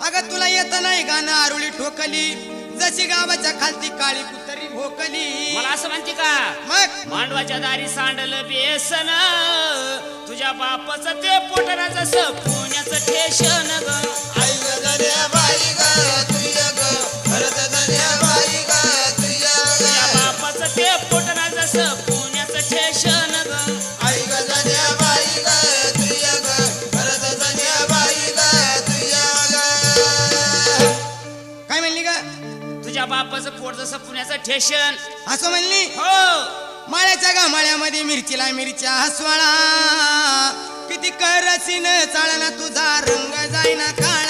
अगं तुला येत नाही गाणं आरुळी ठोकली जशी गावाच्या खालती काळी कुतरी भोकली मला असं म्हणते का मग मांडवाच्या दारी सांडलं बेसन तुझ्या बापाचं ते पोटरा जसं पुण्याचं ठेशन ग आई ग धन्या बाई ग तुझ्या ग भरत धन्या बाई ग तुझ्या बापाचं ते पोटरा जसं पुण्याचं ठेशन ग आई ग धन्या बाई ग तुझ्या ग भरत धन्या बाई ग तुझ्या काय म्हणली ग तुझ्या बापाचं पोट जसं पुण्याचं ठेशन असं म्हणली हो माळ्याच्या गामाळ्यामध्ये मिरचीला मिरच्या हसवाळा किती करसीन चाळना तुझा रंग जाईना काळा